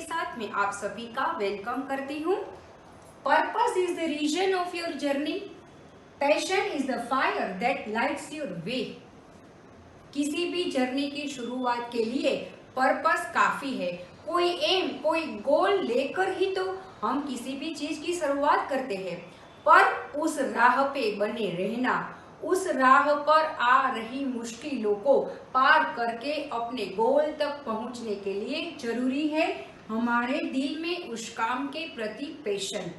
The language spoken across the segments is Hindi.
साथ मैं आप सभी का वेलकम करती हूँ। Purpose is the reason of your journey, passion is the fire that lights your way. किसी भी जर्नी की शुरुआत के लिए पर्पस काफी है। कोई एम, कोई गोल लेकर ही तो हम किसी भी चीज की शुरुआत करते हैं, पर उस राह पे बने रहना, उस राह पर आ रही मुश्किलों को पार करके अपने गोल तक पहुंचने के लिए जरूरी है हमारे दिल में उस काम के प्रति पैशन,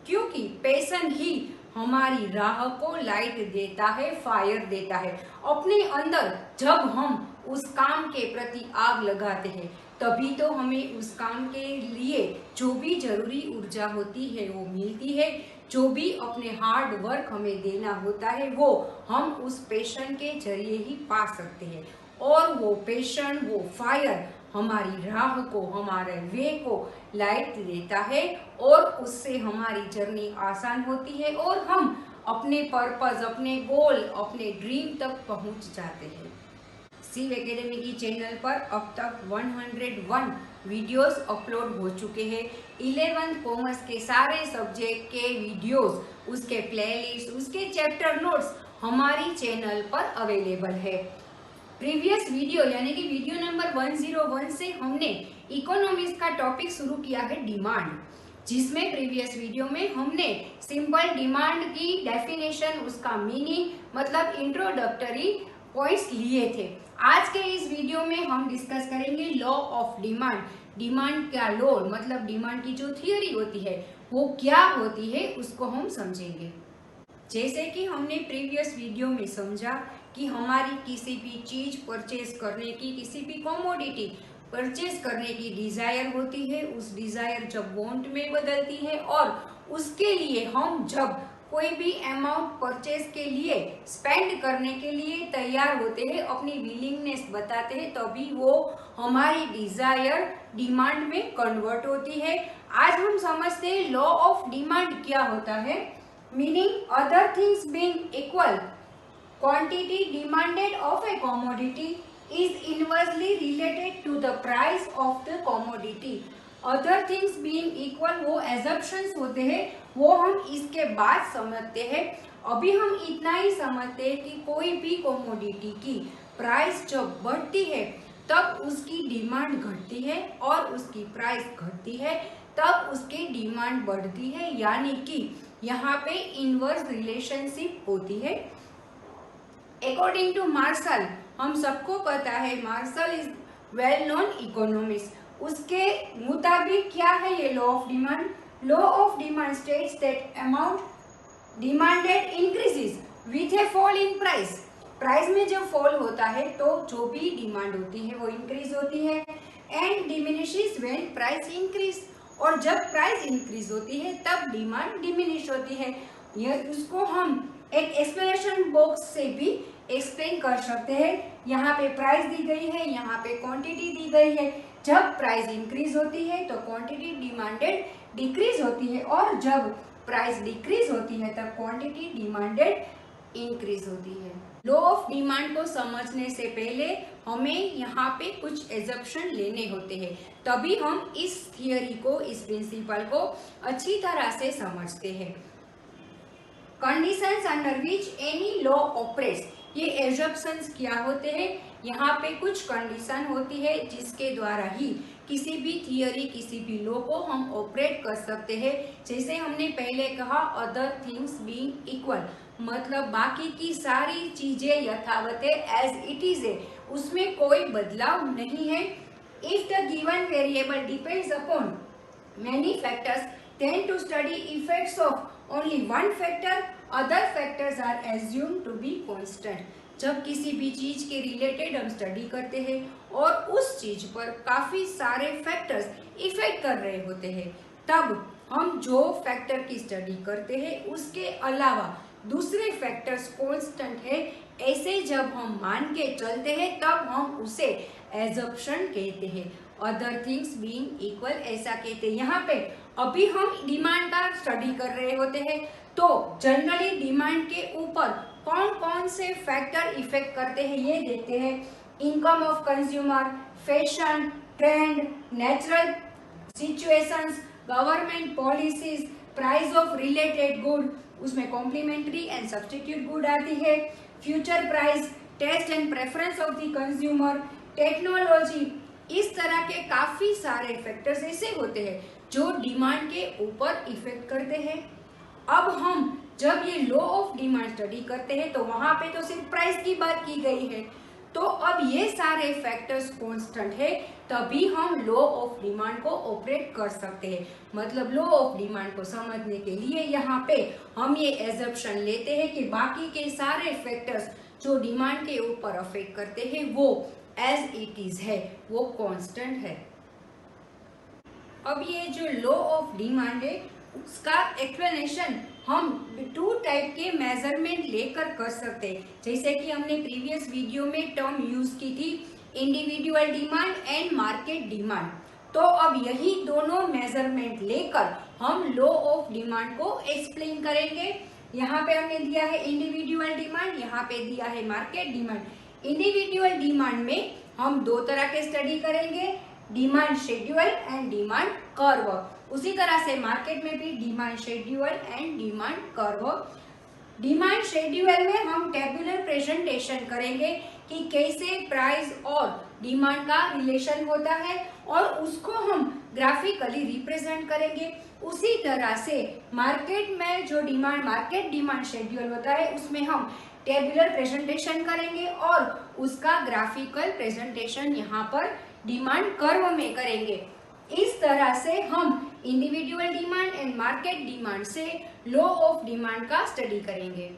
क्योंकि पैशन ही हमारी राह को लाइट देता है, फायर देता है। अपने अंदर जब हम उस काम के प्रति आग लगाते हैं तभी तो हमें उस काम के लिए जो भी जरूरी ऊर्जा होती है वो मिलती है। जो भी अपने हार्ड वर्क हमें देना होता है वो हम उस पैशन के जरिए ही पा सकते हैं। और वो पैशन, वो फायर हमारी राह को, हमारे वे को लाइट देता है और उससे हमारी जर्नी आसान होती है और हम अपने पर्पस, अपने गोल, अपने ड्रीम तक पहुंच जाते हैं। शिव एकेडमी की चैनल पर अब तक 101 वीडियोस अपलोड हो चुके हैं। 11th कॉमर्स के सारे सब्जेक्ट के वीडियोस, उसके प्लेलिस्ट, उसके चैप्टर नोट्स हमारी चैनल पर अवेलेबल है। प्रीवियस वीडियो यानी कि वीडियो नंबर 101 से हमने इकोनॉमिक्स का टॉपिक शुरू किया है डिमांड, जिसमें प्रीवियस वीडियो में हमने सिंपल डिमांड की डेफिनेशन, उसका मीनिंग मतलब इंट्रोडक्टरी पॉइंट्स लिए थे। आज के इस वीडियो में हम डिस्कस करेंगे लॉ ऑफ डिमांड। डिमांड का लॉ मतलब डिमांड की जो थियरी होती है वो क्या होती है उसको हम समझेंगे। जैसे कि हमने प्रीवियस वीडियो में समझा कि हमारी किसी भी चीज परचेज करने की, किसी भी कमोडिटी परचेज करने की डिजायर होती है, उस डिजायर जब वांट में बदलती है और उसके लिए हम जब कोई भी अमाउंट परचेज के लिए स्पेंड करने के लिए तैयार होते हैं, अपनी विलिंगनेस बताते हैं, तभी वो हमारी डिजायर डिमांड में कन्वर्ट होती है। आज हम समझते हैं लॉ ऑफ डिमांड क्या होता है। Meaning, other things being equal, quantity demanded of a commodity is inversely related to the price of the commodity. Other things being equal वो assumptions होते हैं, वो हम इसके बाद समझते हैं। अभी हम इतना ही समझते हैं कि कोई भी commodity की प्राइस जब बढ़ती है तब उसकी डिमांड घटती है और उसकी प्राइस घटती है तब उसकी डिमांड बढ़ती है, यानी कि यहाँ पे इनवर्स रिलेशनशिप होती है। अकॉर्डिंग टू मार्शल, हम सबको पता है Marshall is well known economist, उसके मुताबिक क्या है ये law of demand. Law of demand states that amount demanded increases with a fall in price. Price में जब फॉल होता है तो जो भी डिमांड होती है वो इंक्रीज होती है, and diminishes when price increase, और जब प्राइस इंक्रीज होती है तब डिमांड डिमिनिश होती है। यह उसको हम एक एक्सप्लेनेशन बॉक्स से भी एक्सप्लेन कर सकते हैं। यहाँ पे प्राइस दी गई है, यहाँ पे क्वांटिटी दी गई है। जब प्राइस इंक्रीज होती है तो क्वांटिटी डिमांडेड डिक्रीज होती है और जब प्राइस डिक्रीज होती है तब क्वांटिटी डिमांडेड इंक्रीज होती है। लॉ ऑफ डिमांड को समझने से पहले हमें यहाँ पे कुछ एजम्पशन लेने होते हैं, तभी हम इस थियरी को, इस प्रिंसिपल को अच्छी तरह से समझते हैं। Conditions under which any law operates, ये एजम्पशंस क्या होते हैं। यहाँ पे कुछ कंडीशन होती है जिसके द्वारा ही किसी भी थियरी, किसी भी लॉ को हम ऑपरेट कर सकते हैं। जैसे हमने पहले कहा अदर थिंग्स बीइंग इक्वल, मतलब बाकी की सारी चीजें यथावत है, एज इट इज है, उसमें कोई बदलाव नहीं है। If the given variable depends upon many factors, then to study effects of only one factor, other factors are assumed to be constant. जब किसी भी चीज के रिलेटेड हम स्टडी करते हैं और उस चीज पर काफी सारे फैक्टर्स इफेक्ट कर रहे होते हैं, तब हम जो फैक्टर की स्टडी करते हैं उसके अलावा दूसरे फैक्टर्स कांस्टेंट है, ऐसे जब हम मान के चलते हैं तब हम उसे एजम्पशन कहते हैं। अदर थिंग्स बीइंग इक्वल ऐसा कहते हैं। यहाँ पे अभी हम डिमांड का स्टडी कर रहे होते हैं तो जनरली डिमांड के ऊपर कौन कौन से फैक्टर इफेक्ट करते हैं ये देखते हैं। Income of consumer, fashion, trend, natural situations, government policies, price of related good, उसमें कॉम्प्लीमेंट्री एंड सब्स्टिट्यूट गुड आती है, future price, taste and preference of the consumer, technology. इस तरह के काफी सारे फैक्टर्स ऐसे होते हैं जो डिमांड के ऊपर इफेक्ट करते हैं। अब हम जब ये लॉ ऑफ डिमांड स्टडी करते हैं तो वहां पे तो सिर्फ प्राइस की बात की गई है, तो अब ये सारे फैक्टर्स कांस्टेंट है, तभी हम लॉ ऑफ डिमांड को ऑपरेट कर सकते हैं। मतलब लॉ ऑफ डिमांड को समझने के लिए यहाँ पे हम ये एजम्पशन लेते हैं कि बाकी के सारे फैक्टर्स जो डिमांड के ऊपर अफेक्ट करते हैं वो एज इट इज है, वो कांस्टेंट है। अब ये जो लॉ ऑफ डिमांड है उसका एक्सप्लेनेशन हम टू टाइप के मेजरमेंट लेकर कर सकते हैं, जैसे कि हमने प्रीवियस वीडियो में टर्म यूज की थी individual demand and market demand. तो अब यही दोनों मेजरमेंट लेकर हम लॉ ऑफ डिमांड को एक्सप्लेन करेंगे। यहाँ पे हमने दिया है इंडिविजुअल डिमांड, यहाँ पे दिया है मार्केट डिमांड। इंडिविजुअल डिमांड में हम दो तरह के स्टडी करेंगे, demand schedule and demand curve. उसी तरह से मार्केट में भी demand schedule and demand curve. Demand schedule में हम टेबुलर प्रेजेंटेशन करेंगे कि कैसे प्राइस और डिमांड का रिलेशन होता है और उसको हम ग्राफिकली रिप्रेजेंट करेंगे। उसी तरह से मार्केट में जो मार्केट डिमांड शेड्यूल होता है उसमें हम टेबुलर प्रेजेंटेशन करेंगे और उसका ग्राफिकल प्रेजेंटेशन यहाँ पर डिमांड कर्व में करेंगे। इस तरह से हम individual demand and market demand से लॉ ऑफ डिमांड का स्टडी करेंगे।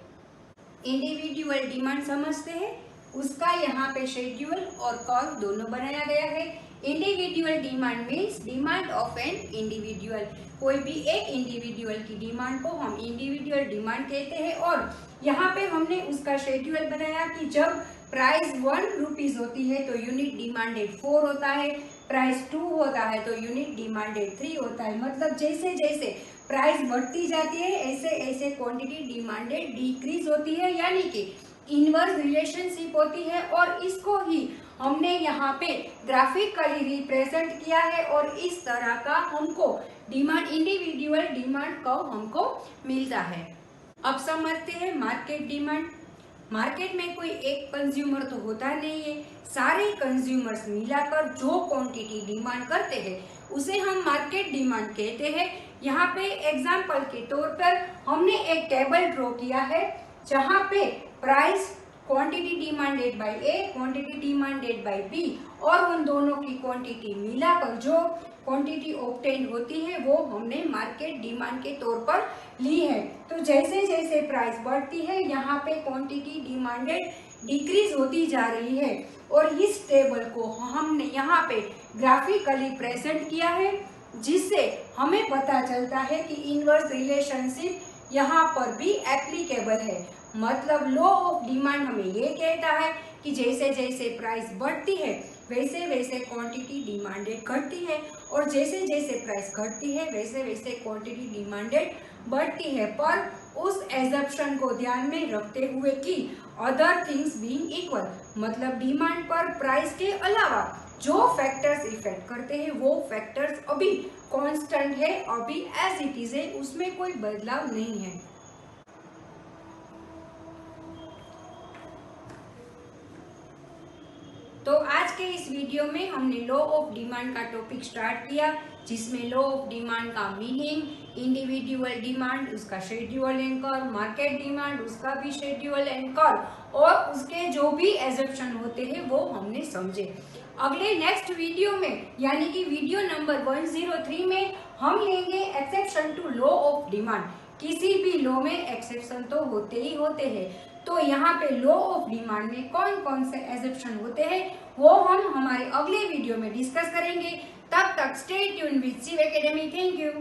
इंडिविजुअल डिमांड समझते हैं, उसका यहाँ पे शेड्यूल और कर्व दोनों बनाया गया है। Individual demand means demand of an individual, कोई भी एक इंडिविजुअल की डिमांड को हम इंडिविजुअल डिमांड कहते हैं। और यहाँ पे हमने उसका शेड्यूल बनाया कि जब प्राइस 1 रुपीज होती है तो यूनिट डिमांडेड 4 होता है, प्राइस 2 होता है तो यूनिट डिमांडेड 3 होता है। मतलब जैसे जैसे प्राइस बढ़ती जाती है ऐसे ऐसे क्वांटिटी डिमांडेड डिक्रीज होती है, यानी कि इनवर्स रिलेशनशिप होती है। और इसको ही हमने यहाँ पे ग्राफिकली रिप्रेजेंट किया है और इस तरह का हमको डिमांड इंडिविजुअल डिमांड का हमको मिलता है। अब समझते हैं मार्केट डिमांड। मार्केट में कोई एक कंज्यूमर तो होता नहीं है, सारे कंज्यूमर्स मिलाकर जो क्वांटिटी डिमांड करते हैं उसे हम मार्केट डिमांड कहते हैं। यहाँ पे एग्जांपल के तौर पर हमने एक टेबल ड्रॉ किया है जहाँ पे price, quantity demanded by A, quantity demanded by B और उन दोनों की क्वांटिटी मिलाकर जो क्वांटिटी ऑब्टेन होती है वो हमने मार्केट डिमांड के तौर पर ली है। तो जैसे जैसे प्राइस बढ़ती है यहाँ पे क्वांटिटी डिमांडेड डिक्रीज होती जा रही है और इस टेबल को हमने यहाँ पे ग्राफिकली प्रेजेंट किया है, जिससे हमें पता चलता है कि इनवर्स रिलेशनशिप यहाँ पर भी एप्लीकेबल है। मतलब लॉ ऑफ डिमांड हमें ये कहता है कि जैसे जैसे प्राइस बढ़ती है वैसे वैसे क्वांटिटी डिमांडेड घटती है और जैसे जैसे प्राइस घटती है वैसे वैसे क्वांटिटी डिमांडेड बढ़ती है, पर उस एजम्पशन को ध्यान में रखते हुए कि अदर थिंग्स बीइंग इक्वल। मतलब डिमांड पर प्राइस के अलावा जो फैक्टर्स इफेक्ट करते हैं वो फैक्टर्स अभी कांस्टेंट है, अभी एज इट इज है, उसमें कोई बदलाव नहीं है। तो आज के इस वीडियो में हमने लॉ ऑफ डिमांड का टॉपिक स्टार्ट किया, जिसमें लॉ ऑफ डिमांड का मीनिंग, इंडिविजुअल डिमांड उसका schedule and curve, market demand उसका भी शेड्यूल एंड कर्व और उसके जो भी एजम्पशन होते हैं वो हमने समझे। अगले नेक्स्ट वीडियो में यानी कि वीडियो नंबर 103 में हम लेंगे exception to law of demand. किसी भी लॉ में एक्सेप्शन तो होते ही होते हैं, तो यहाँ पे लॉ ऑफ डिमांड में कौन कौन से एजम्पशन होते हैं वो हम हमारे अगले वीडियो में डिस्कस करेंगे। तब तक stay tune with Shiv academy. Thank you.